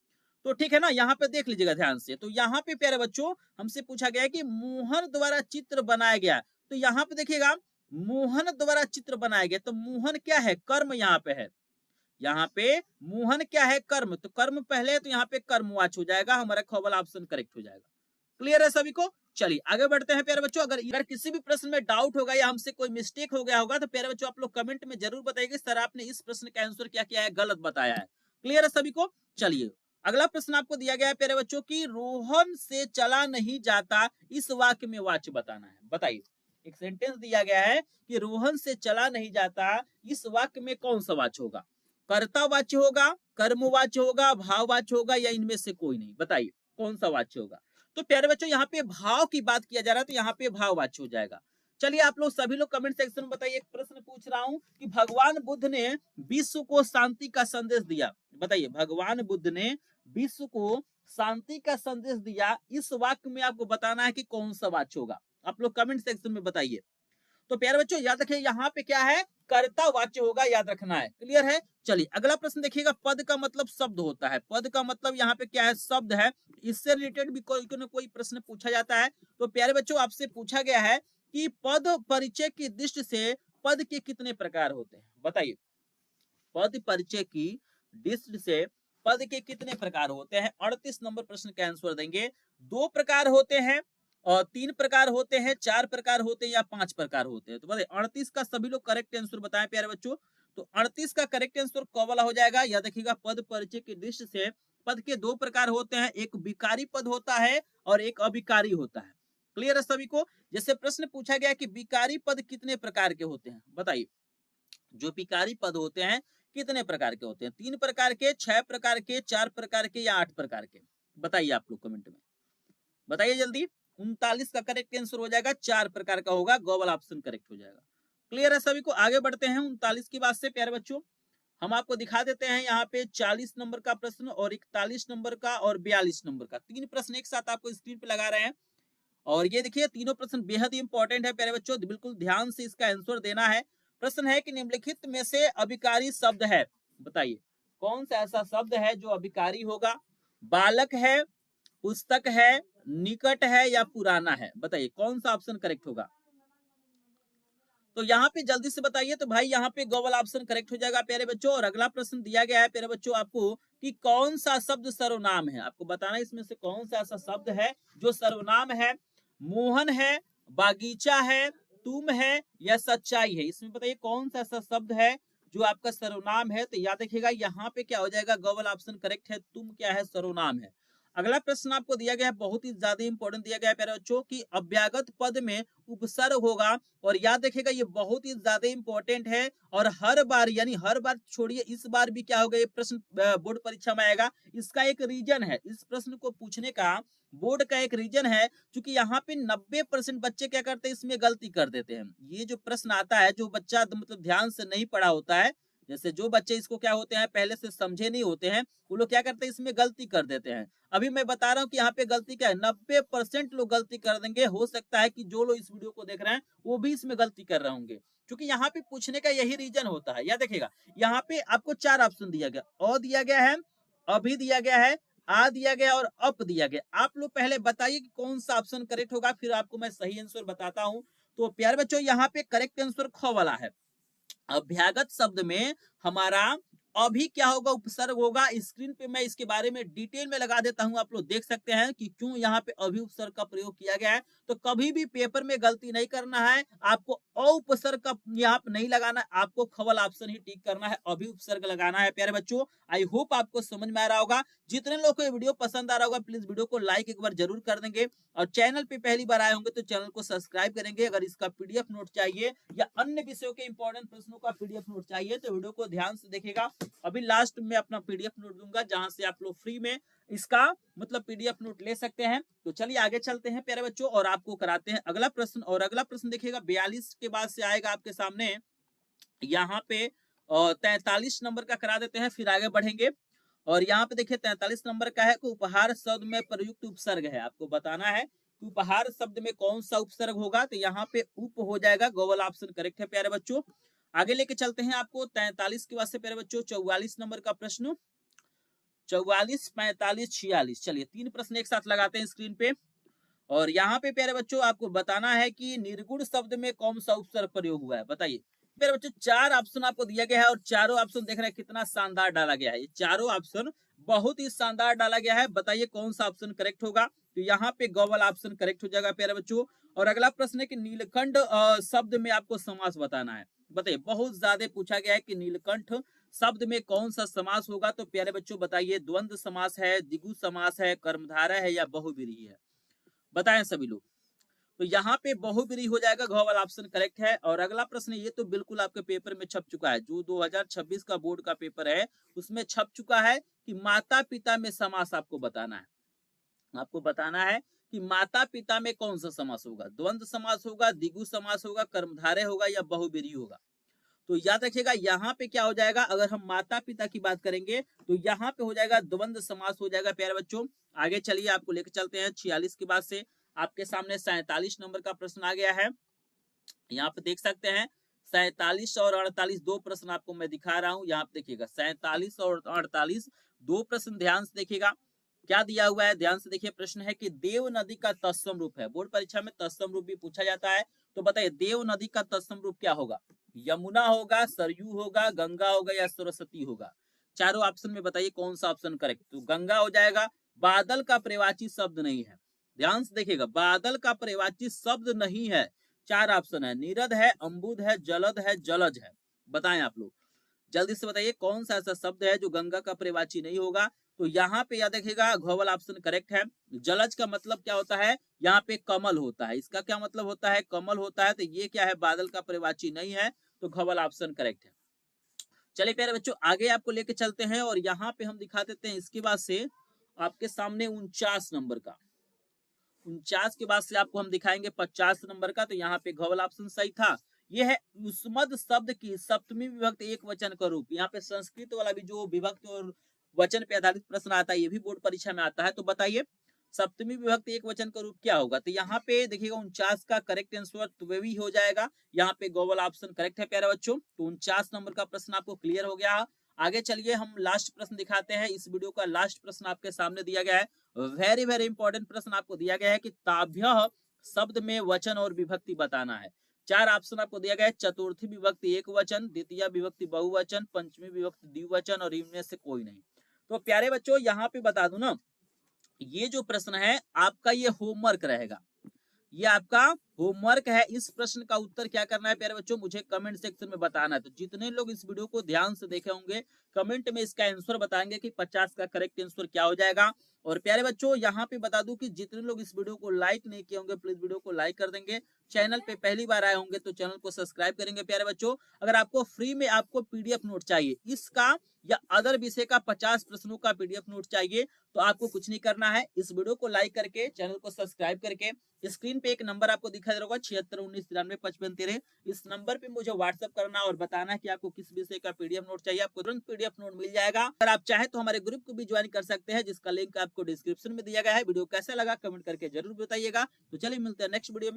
तो ठीक है ना, यहाँ पे देख लीजिएगा ध्यान से। तो यहाँ पे प्यारे बच्चों हमसे पूछा गया है कि मोहन द्वारा चित्र बनाया गया। तो यहाँ पे देखिएगा मोहन द्वारा चित्र बनाया गया, तो मोहन क्या है, कर्म यहाँ पे है। यहाँ पे मोहन क्या है, कर्म, तो कर्म पहले है तो यहाँ पे कर्मवाच्य हो जाएगा, हमारा ख वाला ऑप्शन करेक्ट हो जाएगा। क्लियर है सभी को। चलिए आगे बढ़ते हैं प्यारे बच्चों। अगर किसी भी प्रश्न में डाउट होगा या हमसे कोई मिस्टेक हो गया होगा तो प्यारे बच्चों आप लोग कमेंट में जरूर बताइए सर आपने इस प्रश्न का आंसर क्या किया है, गलत बताया है। क्लियर है सभी को। चलिए अगला प्रश्न आपको दिया गया है प्यारे बच्चों की रोहन से चला नहीं जाता इस वाक्य में वाच्य बताना है। बताइए एक सेंटेंस दिया गया है कि रोहन से चला नहीं जाता, इस वाक्य में कौन सा वाच्य होगा? कर्तावाच्य होगा, कर्मवाच्य होगा, भाववाच्य होगा, या इनमें से कोई नहीं? बताइए कौन सा वाच्य होगा? तो प्यारे बच्चों यहाँ पे भाव की बात किया जा रहा है, तो यहाँ पे भाववाच्य हो जाएगा। चलिए आप लोग सभी लोग कमेंट सेक्शन में बताइए। एक प्रश्न पूछ रहा हूं कि भगवान बुद्ध ने विश्व को शांति का संदेश दिया। बताइए भगवान बुद्ध ने विश्व को शांति का संदेश दिया, इस वाक्य में आपको बताना है कि कौन सा वाच्य होगा। आप लोग कमेंट सेक्शन में बताइए। तो प्यारे बच्चों याद रखिए यहाँ पे क्या है? कर्ता वाच्य होगा, याद रखना है। क्लियर है? चलिए अगला प्रश्न देखिएगा। पद का मतलब शब्द होता है। पद का मतलब यहाँ पे क्या है? शब्द है। इससे रिलेटेड भी कोई ना कोई प्रश्न पूछा जाता है। तो प्यारे बच्चों आपसे पूछा गया है कि पद परिचय की दृष्टि से पद के कितने प्रकार होते हैं? बताइए पद परिचय की दृष्टि से पद के कितने प्रकार होते हैं? 38 नंबर प्रश्न का आंसर देंगे। 2 प्रकार होते हैं, और 3 प्रकार होते हैं, 4 प्रकार होते हैं, या 5 प्रकार होते हैं? तो बताइए 38 का सभी लोग करेक्ट आंसर बताएं प्यारे बच्चों। तो 38 का करेक्ट आंसर कौन वाला हो जाएगा? याद रखिएगा पद परिचय की दृष्टि से पद के 2 प्रकार होते हैं, एक विकारी पद होता है और एक अविकारी होता है। क्लियर है सभी को? जैसे प्रश्न पूछा गया कि विकारी पद कितने प्रकार के होते हैं? बताइए जो विकारी पद होते हैं कितने प्रकार के होते हैं? 3 प्रकार के, 6 प्रकार के, 4 प्रकार के, या 8 प्रकार के? बताइए आप लोग कमेंट में, बताइए जल्दी। 39 का करेक्ट आंसर हो जाएगा 4 प्रकार का होगा, गो वाला ऑप्शन करेक्ट हो जाएगा। क्लियर है सभी को? आगे बढ़ते हैं 39 की बात से प्यारे बच्चों। हम आपको दिखा देते हैं यहाँ पे 40 नंबर का प्रश्न और 41 नंबर का और 42 नंबर का 3 प्रश्न एक साथ आपको स्क्रीन पे लगा रहे हैं। और ये देखिए तीनों प्रश्न बेहद ही इंपॉर्टेंट है प्यारे बच्चों, बिल्कुल ध्यान से इसका आंसर देना है। प्रश्न है कि निम्नलिखित में से अभिकारी शब्द है। बताइए कौन सा ऐसा शब्द है जो अभिकारी होगा? बालक है, पुस्तक है, निकट है, या पुराना है? बताइए कौन सा ऑप्शन करेक्ट होगा? तो यहाँ पे जल्दी से बताइए। तो भाई यहाँ पे गो वाला ऑप्शन करेक्ट हो जाएगा प्यारे बच्चों। और अगला प्रश्न दिया गया है प्यारे बच्चों आपको कि कौन सा शब्द सर्वनाम है? आपको बताना इसमें से कौन सा ऐसा शब्द है जो सर्वनाम है। मोहन है, बागीचा है, तुम है, या सच्चाई है? इसमें बताइए कौन सा ऐसा शब्द है जो आपका सर्वनाम है। तो याद रखिएगा यहाँ पे क्या हो जाएगा? गो वाला ऑप्शन करेक्ट है, तुम क्या है? सर्वनाम है। अगला प्रश्न आपको दिया गया है, बहुत ही ज्यादा इंपॉर्टेंट दिया गया है प्यारे बच्चों की अव्यागत पद में उपसर्ग होगा। और याद रखिएगा ये बहुत ही ज्यादा इंपॉर्टेंट है, और हर बार यानी हर बार छोड़िए, इस बार भी क्या होगा? ये प्रश्न बोर्ड परीक्षा में आएगा। इसका एक रीजन है, इस प्रश्न को पूछने का बोर्ड का एक रीजन है, क्योंकि यहाँ पे 90% बच्चे क्या करते हैं? इसमें गलती कर देते हैं। ये जो प्रश्न आता है, जो बच्चा मतलब ध्यान से नहीं पढ़ा होता है, जैसे जो बच्चे इसको क्या होते हैं पहले से समझे नहीं होते हैं, वो लोग क्या करते हैं? इसमें गलती कर देते हैं। अभी मैं बता रहा हूँ कि यहाँ पे गलती क्या है, 90% लोग गलती कर देंगे। हो सकता है कि जो लोग इस वीडियो को देख रहे हैं वो भी इसमें गलती कर रहे होंगे, क्योंकि यहाँ पे पूछने का यही रीजन होता है। याद देखिएगा यहाँ पे आपको 4 ऑप्शन दिया गया, अ दिया गया है, अभी दिया गया है, आ दिया गया और अप दिया गया। आप लोग पहले बताइए कि कौन सा ऑप्शन करेक्ट होगा, फिर आपको मैं सही आंसर बताता हूँ। तो प्यारे बच्चों यहाँ पे करेक्ट आंसर ख वाला है। अभ्यागत शब्द में हमारा अभी क्या होगा? उपसर्ग होगा। स्क्रीन पे मैं इसके बारे में डिटेल में लगा देता हूं, आप लोग देख सकते हैं कि क्यों यहाँ पे अभी उपसर्ग का प्रयोग किया गया है। तो कभी भी पेपर में गलती नहीं करना है, आपको अ उपसर्ग का यहाँ पे नहीं लगाना है, आपको खवल ऑप्शन ही टिक करना है, अभी उपसर्ग लगाना है प्यारे बच्चों। आई होप आपको समझ में आ रहा होगा। जितने लोग को ये वीडियो पसंद आ रहा होगा प्लीज वीडियो को लाइक एक बार जरूर कर देंगे, और चैनल पे पहली बार आए होंगे तो चैनल को सब्सक्राइब करेंगे। अगर इसका पीडीएफ नोट चाहिए या अन्य विषयों के इंपॉर्टेंट प्रश्नों का पीडीएफ नोट चाहिए तो वीडियो को ध्यान से देखिएगा। अभी लास्ट में अपना पीडीएफ नोट दूंगा, जहां से आप लोग फ्री में इसका मतलब पीडीएफ नोट ले सकते हैं। तो चलिए आगे चलते हैं प्यारे बच्चों, और आपको कराते हैं अगला प्रश्न। और अगला प्रश्न देखिएगा 42 के बाद से आएगा आपके सामने, यहाँ पे 43 नंबर का करा देते हैं, फिर आगे बढ़ेंगे। और यहाँ पे देखिए 43 नंबर का है कि उपहार शब्द में प्रयुक्त उपसर्ग है। आपको बताना है कि उपहार शब्द में कौन सा उपसर्ग होगा। तो यहाँ पे उप हो जाएगा, गोवल ऑप्शन करेक्ट है प्यारे बच्चों। आगे लेके चलते हैं आपको 43 के बाद से प्यारे बच्चों 44 नंबर का प्रश्न। 44, 45, 46, चलिए 3 प्रश्न एक साथ लगाते हैं स्क्रीन पे। और यहाँ पे प्यारे बच्चों आपको बताना है कि निर्गुण शब्द में कौन सा उपसर्ग प्रयोग हुआ है। बताइए प्यारे बच्चों 4 ऑप्शन आपको दिया गया है, और चारों ऑप्शन देख रहे हैं कितना शानदार डाला गया है। ये चारों ऑप्शन बहुत ही शानदार डाला गया है। बताइए कौन सा ऑप्शन करेक्ट होगा। तो यहाँ पे गौवल ऑप्शन करेक्ट हो जाएगा प्यारे बच्चों। और अगला प्रश्न है कि नीलकंठ शब्द में आपको समास बताना है। बताइए बहुत ज्यादा पूछा गया है कि नीलकंठ शब्द में कौन सा समास होगा। तो प्यारे बच्चों बताइए द्वंद्व समास है, द्विगु समास है, कर्मधारय है, या बहुव्रीहि है? बताएं सभी लोग। तो यहाँ पे बहुब्रीहि हो जाएगा, घ वाला ऑप्शन करेक्ट है। और अगला प्रश्न, ये तो बिल्कुल आपके पेपर में छप चुका है, जो 2026 का बोर्ड का पेपर है उसमें छप चुका है कि माता पिता में समास आपको बताना है। आपको बताना है कि माता पिता में कौन सा समास होगा, द्वंद्व समास होगा, द्विगु समास होगा, कर्मधारय होगा या बहुब्रीहि होगा। तो याद रखिएगा यहाँ पे क्या हो जाएगा, अगर हम माता पिता की बात करेंगे तो यहाँ पे हो जाएगा द्वंद्व समास हो जाएगा प्यारे बच्चों। आगे चलिए आपको लेकर चलते हैं 46 के बाद से आपके सामने 47 नंबर का प्रश्न आ गया है। यहाँ पे देख सकते हैं 47 और 48 दो प्रश्न आपको मैं दिखा रहा हूँ। यहाँ पे देखिएगा 47 और 48 दो प्रश्न, ध्यान से देखिएगा क्या दिया हुआ है, ध्यान से देखिए। प्रश्न है कि देव नदी का तत्सम रूप है, बोर्ड परीक्षा में तत्सम रूप भी पूछा जाता है। तो बताइए देव नदी का तत्सम रूप क्या होगा, यमुना होगा, सरयू होगा, गंगा होगा या सरस्वती होगा। चारों ऑप्शन में बताइए कौन सा ऑप्शन करेक्ट। तो गंगा हो जाएगा, बादल का पर्यायवाची शब्द नहीं है, ध्यान से देखिएगा बादल का पर्यायवाची शब्द नहीं है। चार ऑप्शन है, नीरद है, अम्बुद है, जलद है, जलज है। बताएं आप लोग जल्दी से बताइए कौन सा ऐसा शब्द है जो गंगा का पर्यायवाची नहीं होगा। तो यहाँ पे याद रखिएगा घ वाला ऑप्शन करेक्ट है। जलज का मतलब क्या होता है, यहाँ पे कमल होता है, इसका क्या मतलब होता है, कमल होता है। तो ये क्या है, बादल का पर्यायवाची नहीं है, तो घ वाला ऑप्शन करेक्ट है। चलिए प्यारे बच्चों आगे आपको लेके चलते हैं और यहाँ पे हम दिखा देते हैं इसके बाद से आपके सामने 49 नंबर का। 49 के बाद से आपको हम दिखाएंगे 50 नंबर का। तो यहाँ पे घ वाला ऑप्शन सही था। ये है युष्मद शब्द की सप्तमी विभक्ति एक वचन का रूप। यहाँ पे संस्कृत वाला भी जो विभक्ति और वचन पे आधारित प्रश्न आता है ये भी बोर्ड परीक्षा में आता है। तो बताइए सप्तमी विभक्ति एक वचन का रूप क्या होगा। तो यहाँ पे देखिएगा 49 का करेक्ट आंसर त्वेवी हो जाएगा। यहाँ पे ग वाला ऑप्शन करेक्ट है प्यारे बच्चों। तो 49 नंबर का प्रश्न आपको क्लियर हो गया। आगे चलिए हम लास्ट प्रश्न दिखाते हैं। इस वीडियो का लास्ट प्रश्न आपके सामने दिया गया है, वेरी वेरी इंपॉर्टेंट प्रश्न आपको दिया गया है कि ताभ्य शब्द में वचन और विभक्ति बताना है। चार ऑप्शन आपको दिया गया है, चतुर्थी विभक्ति एक वचन, द्वितीय विभक्ति बहुवचन, पंचमी विभक्ति द्विवचन और इनमें से कोई नहीं। तो प्यारे बच्चों यहाँ पे बता दूं ना, ये जो प्रश्न है आपका ये होमवर्क रहेगा, ये आपका होमवर्क है। इस प्रश्न का उत्तर क्या करना है प्यारे बच्चों, मुझे कमेंट सेक्शन में बताना है। तो जितने लोग इस वीडियो को ध्यान से देखे होंगे कमेंट में इसका आंसर बताएंगे कि 50 का करेक्ट आंसर क्या हो जाएगा। और प्यारे बच्चों यहाँ पे बता दूं कि जितने लोग इस वीडियो को लाइक नहीं किए होंगे प्लीज वीडियो को लाइक कर देंगे। चैनल पे पहली बार आए होंगे तो चैनल को सब्सक्राइब करेंगे। प्यारे बच्चों अगर आपको फ्री में आपको पीडीएफ नोट चाहिए इसका या अदर विषय का 50 प्रश्नों का पीडीएफ नोट चाहिए तो आपको कुछ नहीं करना है, इस वीडियो को लाइक करके चैनल को सब्सक्राइब करके स्क्रीन पे एक नंबर आपको दिखाई दे रहा होगा 7619935513, इस नंबर पे मुझे व्हाट्सएप करना और बताना है कि आपको किस विषय का पीडीएफ नोट चाहिए। आपको तुरंत पीडीएफ नोट मिल जाएगा। अगर आप चाहे तो हमारे ग्रुप को भी ज्वाइन कर सकते हैं जिसका लिंक आपको डिस्क्रिप्शन में दिया गया है। वीडियो कैसा लगा कमेंट करके जरूर बताइएगा। तो चलिए मिलते हैं नेक्स्ट वीडियो में।